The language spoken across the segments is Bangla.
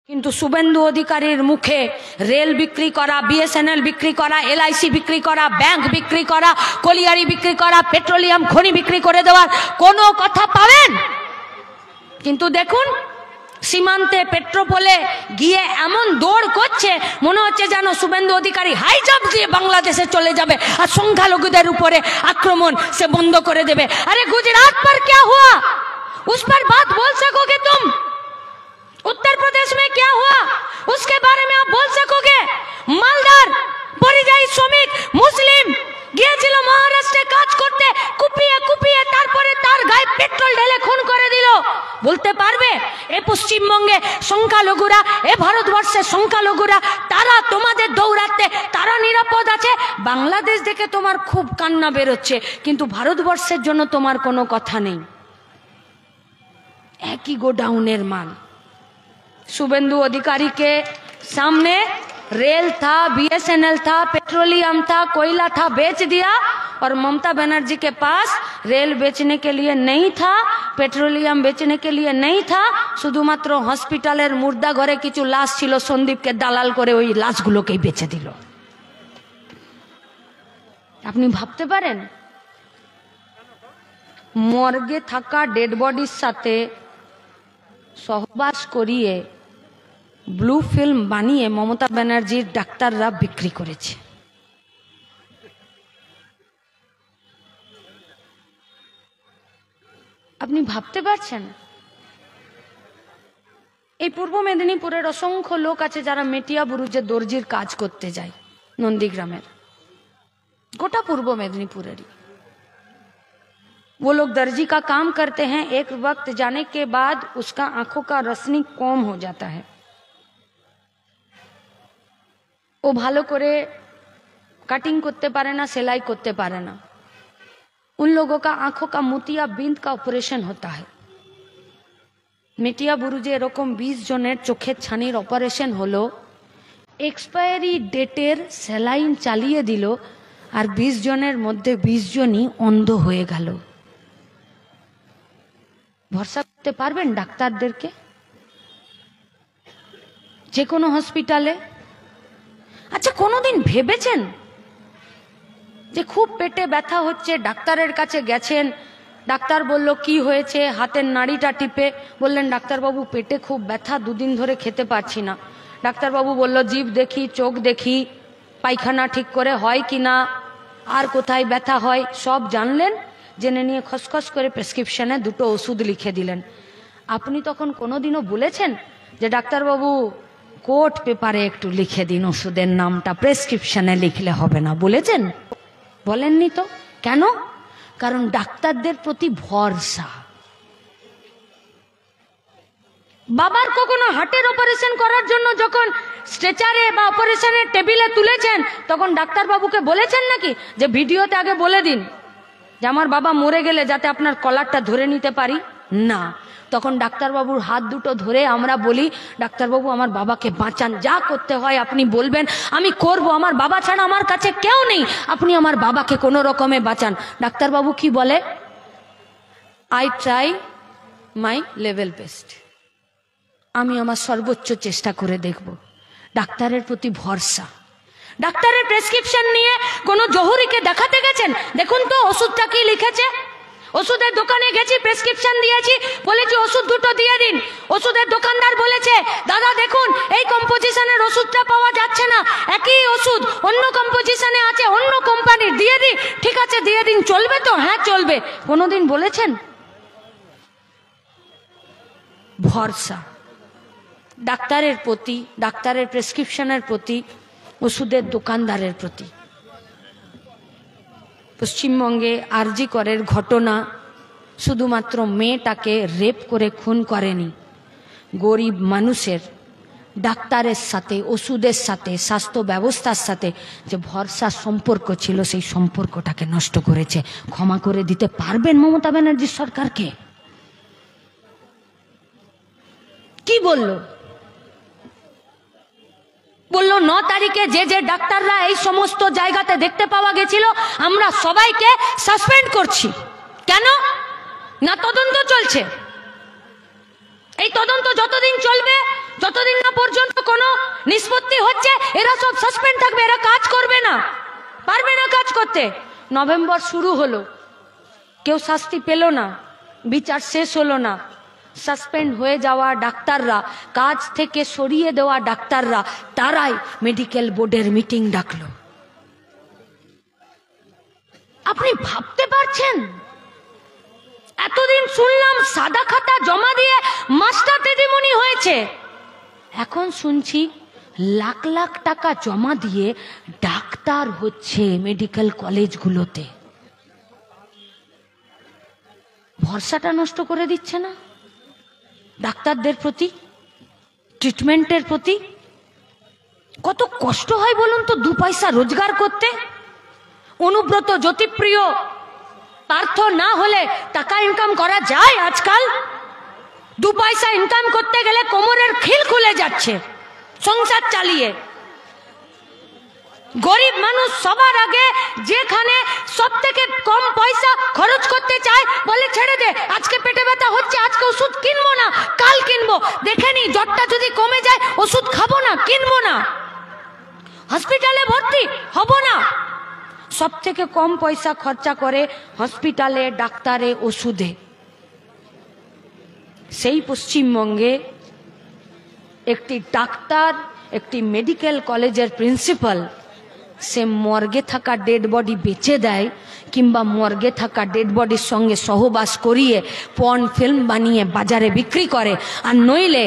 কিন্তু শুভেন্দু অধিকারীর মুখে রেল বিক্রি করা, বিএসএনএল বিক্রি করা, এলআইসি বিক্রি করা, ব্যাংক বিক্রি করা, কলিয়ারি বিক্রি করা, পেট্রোলিয়াম খনি বিক্রি করে দেওয়ার কোনো কথা পাবেন? কিন্তু দেখুন সীমান্তে পেট্রোপোলে গিয়ে এমন দৌড় করছে, মনে হচ্ছে যেন শুভেন্দু অধিকারী হাই জাম্প দিয়ে বাংলাদেশে চলে যাবে আর সংখ্যালঘুদের উপরে আক্রমণ সে বন্ধ করে দেবে। আরে গুজরাत पर क्या हुआ, उस पर बात बोल सकोगे तुम? उत्तर प्रदेश में क्या हुआ उसके बारे में आप बोल सकोगे? मालदार পরিযায়ী শ্রমিক মুসলিম গিয়েছিল মহারাষ্ট্রে কাজ করতে, কুপিয়ে কুপিয়ে তারপরে তার গায়ে পেট্রোল ঢেলে খুন করে দিল। বলতে পারবে এ পশ্চিমবঙ্গে সংখ্যালঘুরা, এ ভারতবর্ষের সংখ্যালঘুরা, তারা তোমাদের দৌড়াতে তারা নিরাপদ আছে? বাংলাদেশ দেখে তোমার খুব কান্না বেরোচ্ছে, কিন্তু ভারতবর্ষের জন্য তোমার কোনো কথা নেই। একই গোডাউনের মাল। शुभेंदु अधिकारी के सामने रेल था, बीएसएनएल था, पेट्रोलियम था, कोयला था, बेच दिया। और ममता बनर्जी के पास रेल बेचने के लिए नहीं था, पेट्रोलियम बेचने के लिए नहीं था, शुधुमात्र हॉस्पिटलेर मुर्दा घरे किछु लाश छिलो, सन्दीप के दालाल करे ओई लाशगुलोकेई बेचे दिल। আপনি ভাবতে পারেন মর্গে থাকা ডেড বডির সাথে সহবাস করিয়ে ব্লু ফিল্ম বানিয়ে মমতা ব্যানার্জির ডাক্তাররা বিক্রি করেছে। আপনি ভাবতে পারছেন? এই পূর্ব মেদিনীপুরের অসংখ্য লোক আছে যারা মেটিয়া বুরুজে দর্জির কাজ করতে যায়, নন্দীগ্রামের, গোটা পূর্ব মেদিনীপুরেরই। वो लोग दर्जी का काम करते हैं, एक वक्त जाने के बाद उसका आंखों का रोशनी कम हो जाता है। वो ভালো করে কাটিং করতে পারে না, সেলাই করতে পারে না। उन लोगों का आंखों का मोतिया बिंद का ऑपरेशन होता है। মেটিয়া বুরুজে এরকম 20 জনের চোখের ছানির অপারেশন হলো, এক্সপায়ারি ডেটের সেলাইন চালিয়ে দিল, আর 20 জনের মধ্যে 20 জনই অন্ধ হয়ে গেল। ভরসা করতে পারবেন ডাক্তারদেরকে? যে কোনো হসপিটালে? আচ্ছা কোনোদিন ভেবেছেন যে খুব পেটে ব্যথা হচ্ছে, ডাক্তারের কাছে গেছেন, ডাক্তার বলল কি হয়েছে, হাতের নাড়িটা টিপে বললেন ডাক্তারবাবু পেটে খুব ব্যথা, 2 দিন ধরে খেতে পারছি না। ডাক্তারবাবু বলল জিভ দেখি, চোখ দেখি, পায়খানা ঠিক করে হয় কিনা, আর কোথায় ব্যথা হয় সব জানলেন, জেনে নিয়ে খসখস করে প্রেসক্রিপশনে 2টো ওষুধ লিখে দিলেন। আপনি তখন কোনোদিনও বলেছেন যে ডাক্তারবাবু কোর্ট পেপারে একটু লিখে দিন ওষুধের নামটা, প্রেসক্রিপশনে লিখলে হবে না? বলেছেন? বলেননি তো। কেন? কারণ ডাক্তারদের প্রতি ভরসা। বাবার কখনো হার্টের অপারেশন করার জন্য যখন স্ট্রেচারে বা অপারেশনের টেবিলে তুলেছেন, তখন ডাক্তারবাবুকে বলেছেন নাকি যে ভিডিওতে আগে বলে দিন যে আমার বাবা মরে গেলে যাতে আপনার কলারটা ধরে নিতে পারি? না, তখন ডাক্তারবাবুর হাত দুটো ধরে আমরা বলি ডাক্তারবাবু আমার বাবাকে বাঁচান, যা করতে হয় আপনি বলবেন আমি করব, আমার বাবা ছাড়া আমার কাছে কেউ নেই, আপনি আমার বাবাকে কোনো রকমে বাঁচান। ডাক্তারবাবু কি বলে? I try my level best, আমি আমার সর্বোচ্চ চেষ্টা করে দেখব। ডাক্তারের প্রতি ভরসা। ডাক্তারের প্রেসক্রিপশন নিয়ে কোনো জহুরিকে দেখাতে গেছেন, দেখুন তো ওষুধটা কি লিখেছে। ওষুধের দোকানে গেছি, প্রেসক্রিপশন দিয়েছি, বলেছি ওষুধ 2টো দিয়ে দিন। ওষুধের দোকানদার বলেছে দাদা দেখুন এই কম্পোজিশনের ওষুধটা পাওয়া যাচ্ছে না, একই ওষুধ অন্য কম্পোজিশনে আছে, অন্য কোম্পানির, দিয়ে দিন। ঠিক আছে দিয়ে দিন। চলবে তো? হ্যাঁ চলবে। কোনোদিন বলেছেন? ভরসা ডাক্তারের প্রতি, ডাক্তারের প্রেসক্রিপশনের প্রতি, ওষুধের দোকানদারের প্রতি। পশ্চিমবঙ্গে আরজি করের ঘটনা শুধুমাত্র মেয়েটাকে রেপ করে খুন করেনি, গরিব মানুষের ডাক্তারের সাথে, ওষুধের সাথে, স্বাস্থ্য ব্যবস্থার সাথে যে ভরসা সম্পর্ক ছিল সেই সম্পর্কটাকে নষ্ট করেছে। ক্ষমা করে দিতে পারবেন মমতা ব্যানার্জি সরকারকে? কি বলল? বলল 9 তারিখে যে যে ডাক্তাররা এই সমস্ত জায়গাতে দেখতে পাওয়া গেছিল আমরা সবাইকে সাসপেন্ড করছি। কেন না? তদন্ত চলছে। এই তদন্ত যতদিন চলবে, যতদিন না পর্যন্ত কোনো নিষ্পত্তি হচ্ছে, এরা সব সাসপেন্ড থাকবে, এরা কাজ করবে না, পারবে না কাজ করতে। নভেম্বর শুরু হলো, কেউ শাস্তি পেল না, বিচার শেষ হলো না। সাসপেন্ড হয়ে যাওয়া ডাক্তাররা, কাজ থেকে সরিয়ে দেওয়া ডাক্তাররা, তারাই মেডিকেল বোর্ডের মিটিং ডাকলো। আপনি ভাবতে পারছেন? এতদিন শুনলাম সাদা খাতা জমা দিয়ে মাস্টার দিদিমণি হয়েছে, এখন শুনছি লাখ লাখ টাকা জমা দিয়ে ডাক্তার হচ্ছে মেডিকেল কলেজগুলোতে। ভরসাটা নষ্ট করে দিচ্ছে না ডাক্তারদের প্রতি, ট্রিটমেন্টের প্রতি? কত কষ্ট হয় বলুন তো 2 পয়সা রোজগার করতে। অনুব্রত, জ্যোতিপ্রিয়, পার্থ না হলে টাকা ইনকাম করা যায় আজকাল? 2 পয়সা ইনকাম করতে গেলে কোমরের খিল খুলে যাচ্ছে সংসার চালিয়ে। গরিব মানুষ সবার আগে যেখানে সব থেকে কম পয়সা খরচ করতে চায়, বলে ছেড়ে দে, আজকে পেটে ব্যথা হচ্ছে, আজকে ওষুধ কিনবো না, কাল কিনবো, দেখে নি জ্বরটা যদি কমে যায় ওষুধ খাবো না, কিনবো না, হসপিটালে ভর্তি হব না। সব থেকে কম পয়সা খরচা করে হসপিটালে, ডাক্তারে, ওষুধে। সেই পশ্চিমবঙ্গে একটি ডাক্তার, একটি মেডিকেল কলেজের প্রিন্সিপাল, সে মর্গে থাকা ডেড বডি বেচে দেয়, কিংবা মর্গে থাকা ডেড বডির সঙ্গে সহবাস করিয়ে পর্ন ফিল্ম বানিয়ে বাজারে বিক্রি করে, আর নইলে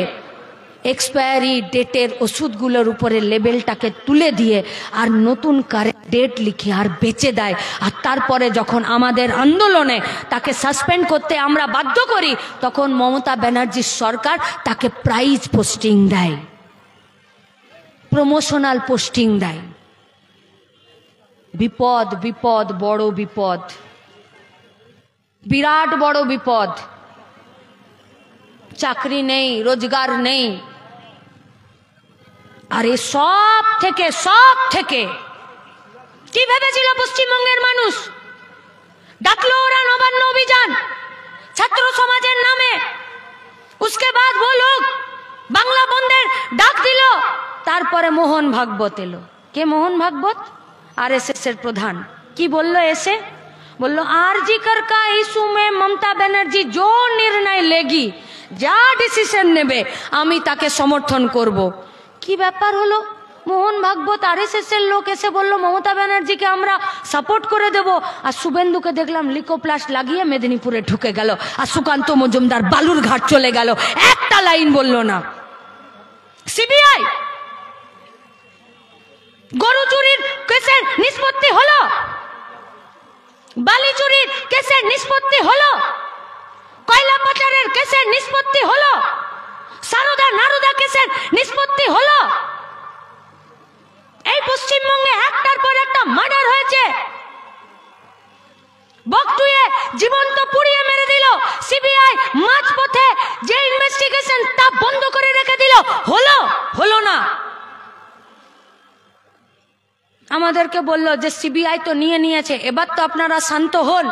এক্সপায়ারি ডেটের ওষুধগুলোর উপরে লেবেলটাকে তুলে দিয়ে আর নতুন কারেন্ট ডেট লিখে আর বেচে দেয়। আর তারপরে যখন আমাদের আন্দোলনে তাকে সাসপেন্ড করতে আমরা বাধ্য করি, তখন মমতা ব্যানার্জির সরকার তাকে প্রাইজ পোস্টিং দেয়, প্রমোশনাল পোস্টিং দেয়। বিপদ, বিপদ, বড় বিপদ, বিরাট বড় বিপদ। চাকরি নেই, রোজগার নেই। আর এই সব থেকে কি ভেবেছিল পশ্চিমবঙ্গের মানুষ? ডাকলো ওরা নবান্ন অভিযান ছাত্র সমাজের নামে, उसके बाद वो लोग বাংলা বন্ধের ডাক দিল। তারপরে মোহন ভাগবত এলো। কে মোহন ভাগবত? आरएसएस এর প্রধান। কি বললো এসে? বললো आरजी कर का इशू में ममता बनर्जी जो निर्णय लेगी, যা ডিসিশন নেবে আমি তাকে সমর্থন করব। কি ব্যাপার হলো? মোহন ভাগবত আরএসএস এর লোক এসে বলল মমতা ব্যানার্জিকে আমরা সাপোর্ট করে দেব, আর শুভেন্দুকে দেখলাম লিকোপ্লাস্ট লাগিয়ে মেদিনীপুরে ঢুকে গেল, আর সুকান্ত মজুমদার বালুরঘাট চলে গেল, একটা লাইন বলল না। সিবিআই গরু চুরির কেসের নিষ্পত্তি হলো, বালি চুরির কেসের নিষ্পত্তি হলো, কয়লা পাচারের কেসের নিষ্পত্তি হলো, সারদা নারদা কেসের নিষ্পত্তি হলো। এই পশ্চিমবঙ্গে একটার পর একটা মার্ডার হয়েছে। বকটুয়ে জীবন্ত পুড়িয়ে মেরে দিল সিবিআই, মাঝপথে যে ইনভেস্টিগেশন তা বন্ধ করে রেখে দিল। হলো না। আমাদেরকে বলল যে সিবিআই তো নিয়েছে, এবার তো আপনারা শান্ত হন।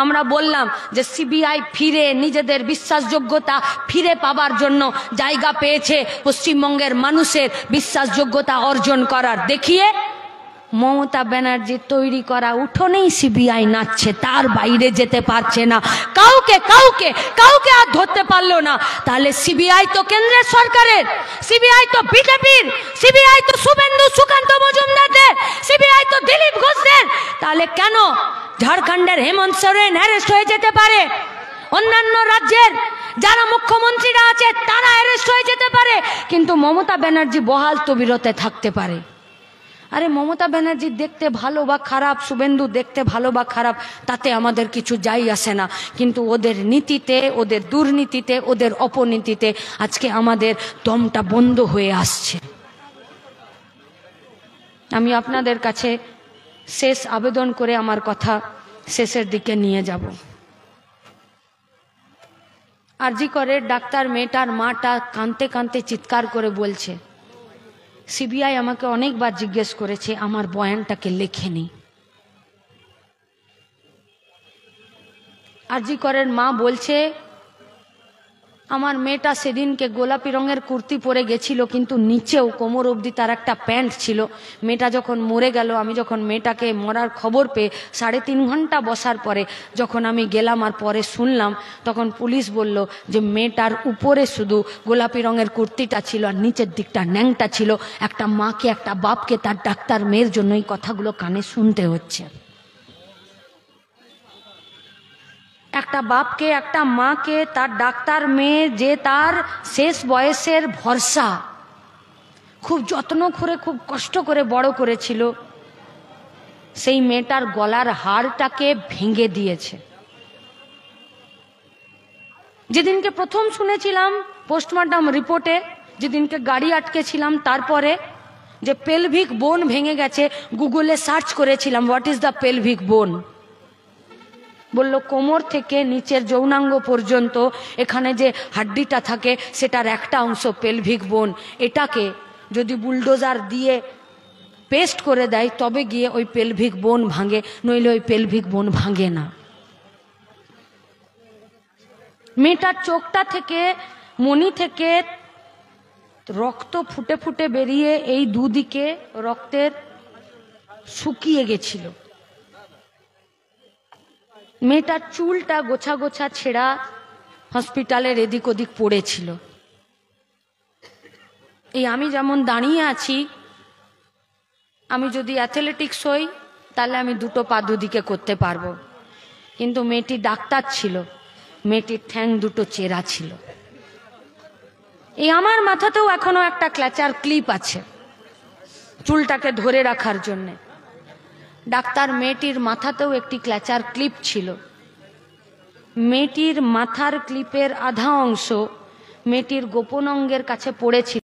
আমরা বললাম যে সিবিআই ফিরে নিজেদের বিশ্বাসযোগ্যতা ফিরে পাবার জন্য জায়গা পেয়েছে পশ্চিমবঙ্গের মানুষের বিশ্বাসযোগ্যতা অর্জন করার। দেখিয়ে মমতা ব্যানার্জির তৈরি করা উঠোনেই সিবিআই নাচছে, তার বাইরে যেতে পারছে না, কাউকে আর ধরতে পারলো না। তাহলে সিবিআই তো কেন্দ্রের সরকারের, সিবিআই তো বিজেপির, সিবিআই তো শুভেন্দু সুকান্ত মজুমদারদের, সিবিআই তো দিলীপ ঘোষদের। তাহলে কেন ঝাড়খণ্ডের হেমন্ত সোরেন অ্যারেস্ট হয়ে যেতে পারে, অন্যান্য রাজ্যের যারা মুখ্যমন্ত্রীরা আছে তারা অ্যারেস্ট হয়ে যেতে পারে, কিন্তু মমতা ব্যানার্জি বহাল তবিরতে থাকতে পারে? আরে মমতা ব্যানার্জি দেখতে ভালো বা খারাপ, শুভেন্দু দেখতে ভালো বা খারাপ, তাতে আমাদের কিছু যাই আসে না, কিন্তু ওদের নীতিতে, ওদের দুর্নীতিতে, ওদের অপনীতিতে আজকে আমাদের দমটা বন্ধ হয়ে আসছে। আমি আপনাদের কাছে শেষ আবেদন করে আমার কথা শেষের দিকে নিয়ে যাব। আরজি করে ডাক্তার মেয়েটার মাটা কাঁদতে কাঁদতে চিৎকার করে বলছে, সিবিআই আমাকে অনেকবার জিজ্ঞেস করেছে আমার বয়ানটাকে লেখেনি। আরজি করের মা বলছে আমার মেয়েটা সেদিনকে গোলাপি রঙের কুর্তি পরে গেছিল, কিন্তু নিচেও কোমর অবধি তার একটা প্যান্ট ছিল। মেয়েটা যখন মরে গেল, আমি যখন মেয়েটাকে মরার খবর পেয়ে 3.5 ঘন্টা বসার পরে যখন আমি গেলাম আর পরে শুনলাম, তখন পুলিশ বলল যে মেয়েটার উপরে শুধু গোলাপি রঙের কুর্তিটা ছিল আর নিচের দিকটা ন্যাংটা ছিল। একটা মাকে, একটা বাপকে তার ডাক্তার মেয়ের জন্য এই কথাগুলো কানে শুনতে হচ্ছে। একটা বাপকে, একটা মাকে, তার ডাক্তার মেয়ে যে তার শেষ বয়সের ভরসা, খুব যত্ন করে, খুব কষ্ট করে বড় করেছিল, সেই মেয়েটার গলার হাড়টাকে ভেঙে দিয়েছে। যেদিনকে প্রথম শুনেছিলাম পোস্টমর্টম রিপোর্টে, যেদিনকে গাড়ি আটকেছিলাম, তারপরে যে পেলভিক বোন ভেঙে গেছে, গুগলে সার্চ করেছিলাম হোয়াট ইজ দ্য পেলভিক বোন। বলল কোমর থেকে নিচের যৌনাঙ্গ পর্যন্ত এখানে যে হাড্ডিটা থাকে সেটার একটা অংশ পেলভিক বোন। এটাকে যদি বুলডোজার দিয়ে পেস্ট করে দেয় তবে গিয়ে ওই পেলভিক বোন ভাঙে, নইলে ওই পেলভিক বোন ভাঙে না। মেয়েটার চোখটা থেকে, মনি থেকে রক্ত ফুটে ফুটে বেরিয়ে এই দুদিকে রক্তের শুকিয়ে গেছিল। মেয়েটার চুলটা গোছা গোছা ছেঁড়া হসপিটালের এদিক ওদিক পড়েছিল। এই আমি যেমন দাঁড়িয়ে আছি, আমি যদি অ্যাথলেটিক্স হই তাহলে আমি দুটো পা দুদিকে করতে পারবো, কিন্তু মেয়েটি ডাক্তার ছিল, মেয়েটির ঠ্যাং দুটো চেরা ছিল। এই আমার মাথাতেও এখনো একটা ক্ল্যাচার ক্লিপ আছে চুলটাকে ধরে রাখার জন্যে। ডাক্তার মেয়েটির মাথাতেও একটি ক্ল্যাচার ক্লিপ ছিল। মেয়েটির মাথার ক্লিপের আধা অংশ মেয়েটির গোপন অঙ্গের কাছে পড়েছিল।